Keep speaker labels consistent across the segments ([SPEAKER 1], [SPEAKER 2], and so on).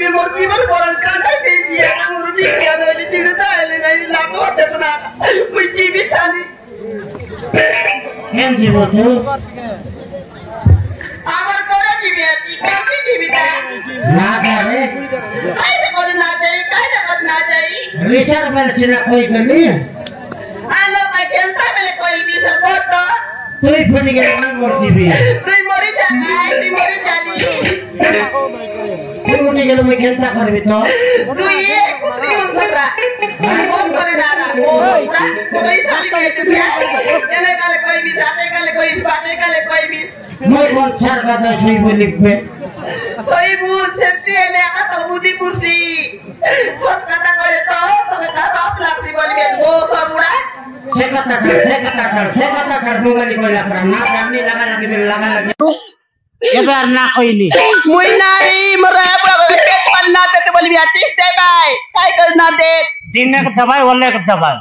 [SPEAKER 1] जीवी मोर जीवन बोलन कांदा दे दिया मुर्दी किया नली दिनता एले नहीं लागो देखना मुई जीवी थाली
[SPEAKER 2] केन जीव तू
[SPEAKER 1] आवर करे जीवी आती काती जीवीता
[SPEAKER 2] ना जाए
[SPEAKER 1] काय ते कोन ना जाई काय ते कोन ना जाई
[SPEAKER 2] विचार पर चिना कोई करनी
[SPEAKER 1] आलो काय केंता बेले कोई भी सरबत
[SPEAKER 2] तू ही फटी गई मोर जीवी
[SPEAKER 1] तुई मरी जा काय तुई मरी जानी
[SPEAKER 2] तू फटी गई मैं केंता करबी तो
[SPEAKER 1] तू ये कुत्री मन सकरा फोन करे दादा ओ पूरा कोई साली के सुनिया चले काले कोई भी जाते काले कोई बाटे काले कोई भी
[SPEAKER 2] मैं कौन चार का तो सही बोली पे
[SPEAKER 1] सही बोल सेंती एले का तो मुदी कुर्सी सब कथा करे तो का बाप लाकड़ी बोली बे वो सबुड़ा
[SPEAKER 2] से कथा कर मोबाइल को लगा ना सामने लगा लगे ये बार ना कोई नहीं
[SPEAKER 1] मुई नारी मरे पेट वाल ना देते बोली आती दे भाई काय कर ना दे
[SPEAKER 2] दिन का दवाई वाले का दवाई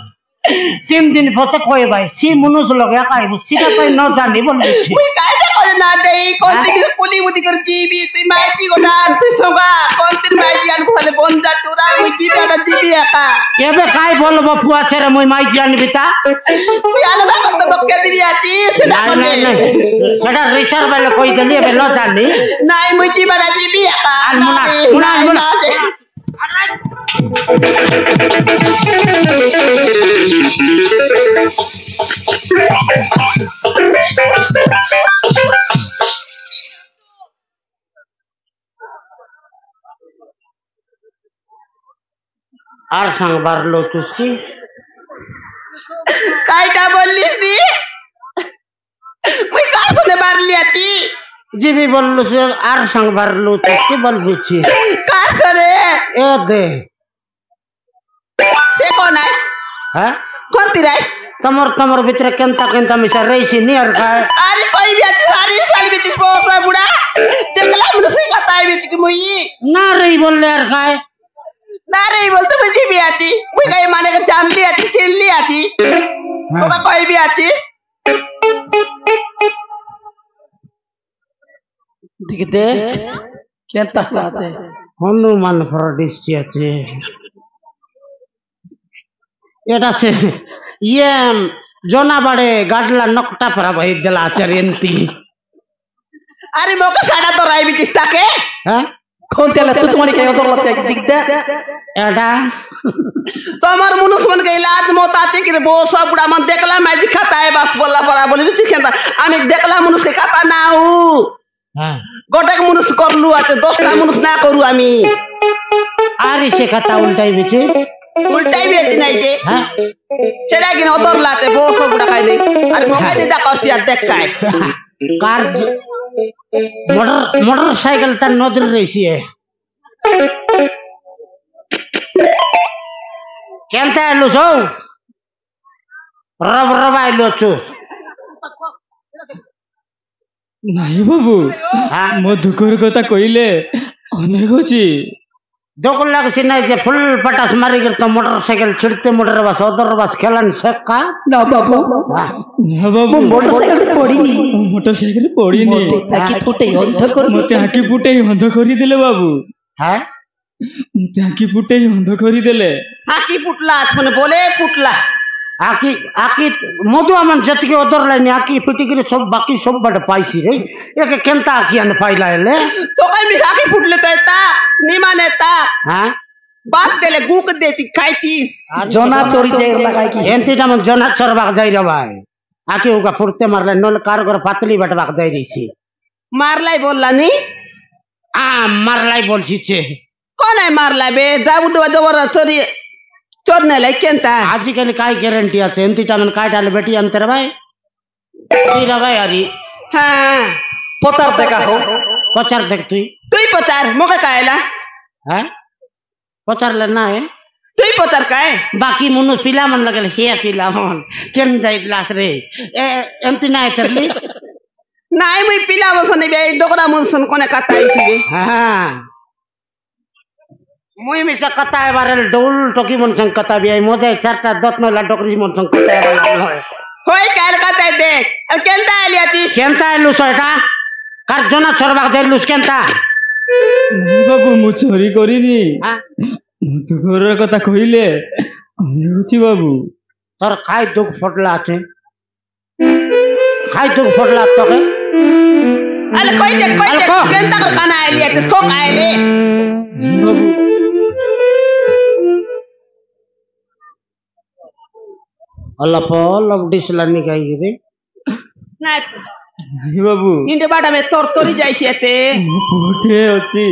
[SPEAKER 2] 3 दिन पता कोई भाई सी मनुष्य लोग या काय बुसी का कोई न जानी बोल छी
[SPEAKER 1] मुई काय ते कर ना दे कोन ती पुली मुदी कर जीबी तू माइटी गोटा तू सोगा कोन ती माइटी आन फले बंजा टुरा मुई जीबी आटा जीबी आका
[SPEAKER 2] केबे काय बोल बपुआ छरे मुई माई जान बिता
[SPEAKER 1] तू आलो बा तो बक्के दिबी आती
[SPEAKER 2] नहीं सडा रिसर्व वाले कोई दली बे न जानी
[SPEAKER 1] नहीं मुई जीबी आटा जीबी आका
[SPEAKER 2] मुना আর सांग बारलो तुसी
[SPEAKER 1] कायटा बोललीस नी मुई का सुने मारली आती
[SPEAKER 2] जीवी बोललो से আর सांग बारलो तुसी बोल बुची
[SPEAKER 1] का करे
[SPEAKER 2] ए दे
[SPEAKER 1] से कौन है
[SPEAKER 2] हां
[SPEAKER 1] कौन तिराय
[SPEAKER 2] तमर भीतर केंता मिसा रहीसी नियर काय
[SPEAKER 1] अरे कोई भी आती सारी साल भी तिस बोसा बुढ़ा देखला मुझसे बताई भी कि मुई
[SPEAKER 2] ना रही बोल यार काय
[SPEAKER 1] ना रही बोलते मुझे भी आती मुई कहीं माने का जान ली आती चिन ली आती तो कोई भी आती
[SPEAKER 3] दिखते केंता लाते
[SPEAKER 2] हनुमान फरडिसी আছে এটা সে ये जोना बड़े गाडला नकटा पर भाई दिला चरेंती
[SPEAKER 1] अरे मोका साडा तो राई भी किस्ता के
[SPEAKER 2] हां
[SPEAKER 3] कौन तेला तू तुम्हारी के उतर लते दिखते
[SPEAKER 2] एडा
[SPEAKER 1] तमर मनुष्य मन के इलाज मत आते कि वो सब बुढ़ा मन देखला मैं खाता है बस बोला पड़ा बोली भी केंता आमी देखला मनुष्य के खाता ना हूं
[SPEAKER 2] हां
[SPEAKER 1] गोटेक मनुष्य करलु आते 10टा मनुष्य ना करू आमी
[SPEAKER 2] आरी से खाता उल्टाई बिचे
[SPEAKER 1] उल्टाई भी आती नहीं के
[SPEAKER 2] हां
[SPEAKER 1] सेडा कि उतर लाते वो सब बुढ़ा खाई नहीं अरे मोका दे दा कसिया देख काय
[SPEAKER 2] कार मोटरसाइकिल त नदल रही है केंता आलू सो रब आइलो छु
[SPEAKER 3] नहीं बाबू मो दुखर कथा कइले अनेक अछि
[SPEAKER 2] दो लाख सिना जे फुल पटास मारी कर तो मोटरसाइकिल छिड़ते मोटर बस उधर बस खेलन सेका
[SPEAKER 3] ना बाबू मोटरसाइकिल पड़ी नी
[SPEAKER 1] ताकि फुटे अंध कर
[SPEAKER 3] मते आकी फुटे अंध करी देले बाबू
[SPEAKER 2] हैं
[SPEAKER 3] मते आकी फुटे अंध करी देले
[SPEAKER 1] आकी फुटला आत्मने बोले फुटला
[SPEAKER 2] आकी मोदु अमन जत के उधर लाइन आकी पिटी के सब बाकी सब बड़ पाइसी रे एक केंता आकी अन पाइला ले
[SPEAKER 1] तो कई भी आकी फुटले तो ता निमाने ता
[SPEAKER 2] हां
[SPEAKER 1] बात देले गुक देती खाईती
[SPEAKER 3] जोना चोरी जेर लगाई की
[SPEAKER 2] एंतीटा मन जोना चरबाक जाई रे भाई आकी उका फुटते मारले नल कारगर पातली बटबाक जाई रही छी
[SPEAKER 1] मारलाई बोलला नी
[SPEAKER 2] आ मारलाई बोलछि छे
[SPEAKER 1] कौन है मारलाई बे दाबुटवा जबर चोरी चोरने लाई केंता
[SPEAKER 2] आजकल काय ग्यारंटी আছে एंतीटा मन काय डाले बेटी अंतर भाई तीरा भाई हरी
[SPEAKER 1] हां
[SPEAKER 3] पतार देखा हो
[SPEAKER 2] पचार देख तुई
[SPEAKER 1] पचार मोका कायला
[SPEAKER 2] हैं पचार लेना है
[SPEAKER 1] तुई पचार काय
[SPEAKER 2] बाकी मनुष पिला मन लगल हे पिला मन केन जाई ग्लास रे एंती ना चरली
[SPEAKER 1] नाही मुई पिला बसने बे डोकरा मनसन कोने काताई छी
[SPEAKER 2] हां मुई मिसा कता बारे डोल टोकी मन संग कता बे मोदे चारटा दत न ला डोकरी मन संग कता
[SPEAKER 1] होय काल कता देख केंता आली आती
[SPEAKER 2] केंता आलू सोटा कर जोना छोरबाक दे लुस केंता
[SPEAKER 3] ନାଇଁ ବାବୁ ମୁଁ ଚୋରି କରିନି
[SPEAKER 2] হ্যাঁ
[SPEAKER 3] ମଧୁକର କଥା କହିଲେ ଅନେଉଛି ବାବୁ
[SPEAKER 2] তোর খাই দুঃখ ফটলা আছে খাই দুঃখ ফটলা তোকে
[SPEAKER 1] আলে কই দে কেনতা কর খানা আইলি এত শোক আইলি
[SPEAKER 3] বাবু
[SPEAKER 2] অল্প অল্প ডিসলানি খাইবি
[SPEAKER 1] না
[SPEAKER 3] ନାଇଁ ବାବୁ
[SPEAKER 1] ইন্ডে বাটা মে তরতরি যাইছি এতে
[SPEAKER 3] ମୋ ପୁଅଟେ ଅଛି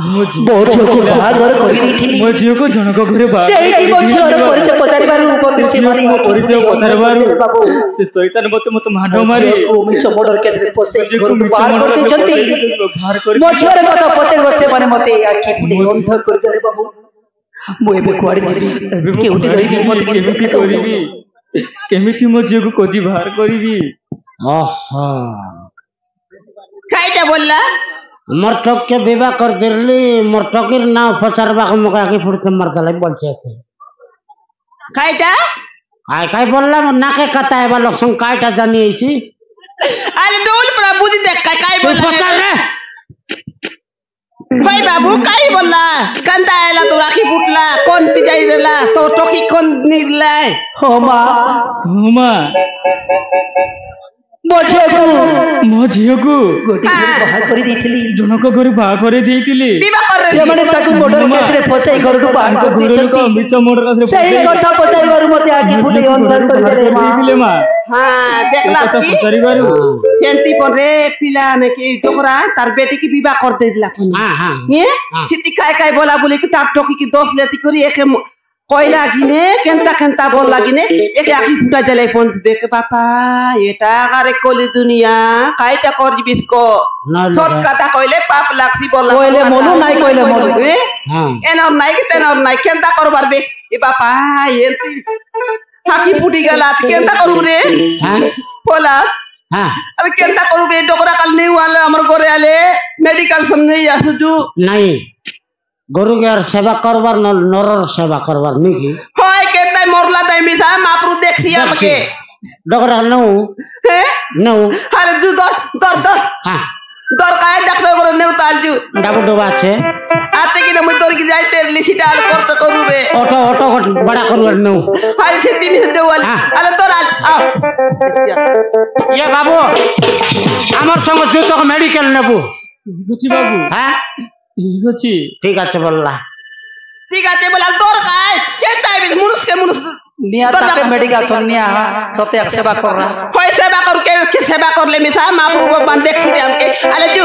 [SPEAKER 3] ମୋ
[SPEAKER 4] ମୋ ଝିଅକୁ ବାହାଘର କରିଦେଇଥିଲି
[SPEAKER 3] ମୋ ଝିଅକୁ ଜଣକ ଘରେ
[SPEAKER 4] ସେଇଠି ମୋ ଝିଅର ପରିଚୟ ପଚାରିବାରୁ ମୋତେ ସେମାନେ
[SPEAKER 3] ମୋ ପରିଚୟ ପଚାରିବାରୁ
[SPEAKER 4] ବାବୁ
[SPEAKER 3] ସେ ତଇତାନ ମତେ ମାଡ଼ ମାରି
[SPEAKER 4] ଝିଅକୁ ମିଛ ମର୍ଡର କେସରେ ପଶେଇ ଘରକୁ ବାହାର କରିଦେଇଛନ୍ତି
[SPEAKER 3] ବାହାର କରି
[SPEAKER 4] ମୋ ଝିଅର କଥା ପଚାରିବ ସେମାନେ ମୋତେ ଆଖି ଫୁଟେଇ ଅନ୍ଧ କରିଦେଲେ ବାବୁ ମୁଁ ଏବେ କୁଆଡେ ଯିବି
[SPEAKER 3] ଏବେ ମୁଁ
[SPEAKER 4] କେଉଁଠି ରହିବି ମୋତେ
[SPEAKER 3] କେମିତି କରିବି କେମିତି ମୋ ଝିଅକୁ ଖୋଜି ବାହାର କରିବି
[SPEAKER 2] ओहो
[SPEAKER 1] কাইটা বললা
[SPEAKER 2] मरटक के विवाह कर दिली मरटकीर नाव पचारबा के मका के फुड़के मर गले बोलছে
[SPEAKER 1] কাইটা
[SPEAKER 2] काय बोलला नाके कता है वाला संग कायटा जानी आईसी
[SPEAKER 1] আরে ডোল পড়া বুঝি দেখ কাই
[SPEAKER 2] तू
[SPEAKER 1] বললা
[SPEAKER 2] पचार रे
[SPEAKER 1] কই বাবু কাই বললা কান্তা আইলা তো রাখি ফুটলা কোন তি যাই দেলা তো টকি কোন নিলাই
[SPEAKER 4] ହଁ ମା
[SPEAKER 3] ହଁ ମା
[SPEAKER 4] ମୋ ଝିଅକୁ
[SPEAKER 3] ମୋ ଝିଅକୁ
[SPEAKER 4] ଗୋଟିଏ ଘରେ ବାହାର କରିଦେଇଥିଲି
[SPEAKER 3] ଜଣକ ଘରେ ବାହା କରି ଦେଇଥିଲି
[SPEAKER 1] বিবাহ করে
[SPEAKER 4] ସେମାନେ ତାକୁ ମର୍ଡର କେସରେ ଫସାଇ ଘରକୁ ବାହାର କରିଦେଇଛନ୍ତି
[SPEAKER 3] ମିଛ ମର୍ଡର କେସରେ
[SPEAKER 4] ସେଇ କଥା ପଚାରିବାରୁ ମୋତେ ଆଖି ଫୁଟେଇ ଅନ୍ଧ କରିଦେଲେ ମା
[SPEAKER 3] ଦେଇଥିଲେ ମା
[SPEAKER 1] হ্যাঁ দেখলা
[SPEAKER 3] କଥା
[SPEAKER 1] কি
[SPEAKER 3] ପଚାରିବାରୁ
[SPEAKER 1] সেন্তি পরে পিলা নাকি ডোকরা তার বেটি কি বিবাহ করে দিলা
[SPEAKER 2] हां हां
[SPEAKER 1] নিয়ে সিটি কাই কাই বলা বলি কি তার টকি কি দোষ লেতি করি একে কয়লা গিনে কেনতা বললা গিনে একে আখি ফুটা দিলে ফোন দেখে বাপা এটা আরে কলি দুনিয়া কাইটা করবিস কো সৎ কথা কইলে পাপ লাগছি বললা
[SPEAKER 4] কইলে মনু নাই কইলে মনু
[SPEAKER 2] हां
[SPEAKER 1] এনর নাই কি তেনর নাই কেনতা করবার বে এ বাপা এন্তি আখি ফুটি গেল কেনতা করব রে
[SPEAKER 2] हां
[SPEAKER 1] বলা
[SPEAKER 2] हां
[SPEAKER 1] আরে কেনতা করবে ডোকরা কাল নেই আলে আমার ঘরে আলে মেডিকেল সন নেই আসুজু
[SPEAKER 2] नहीं গরু কে আর সেবা করবার নরর সেবা করবার নাকি
[SPEAKER 1] হয় কেনতাই মরলা তাই মিছা মাপরু দেখছি আমাকে
[SPEAKER 2] ডগরা নও
[SPEAKER 1] হ্যাঁ
[SPEAKER 2] নও
[SPEAKER 1] আরে দু দর
[SPEAKER 2] हां
[SPEAKER 1] দরকার ডাক্তার করে নেও তালজু
[SPEAKER 2] ডাবু ডবা আছে
[SPEAKER 1] আতে কি না মই তোর কি যাইতে লিসিটা আর করতে করবে
[SPEAKER 2] অটো অটো বড়া করবার নও
[SPEAKER 1] আরে সেটি মিছে দেওয়াল আরে তোর আও
[SPEAKER 2] ये बाबू আমার সঙ্গে তুই তো মেডিকেল নেবো
[SPEAKER 3] ঠিক ଅଛି বাবু
[SPEAKER 2] হ্যাঁ
[SPEAKER 3] ঠিক ଅଛି
[SPEAKER 2] ঠিক আছে বললা
[SPEAKER 1] ঠিক আছে বলা দরকার কেনতাই বিল মুনুষকে মুনুষ
[SPEAKER 4] নিয়া তাকে মেডিকেল সন নিয়া সতে সেবা করা
[SPEAKER 1] হয় সেবা কর কে সেবা করলে মিছা মাপরু ভগবান দেখছি আমাকে আরে জু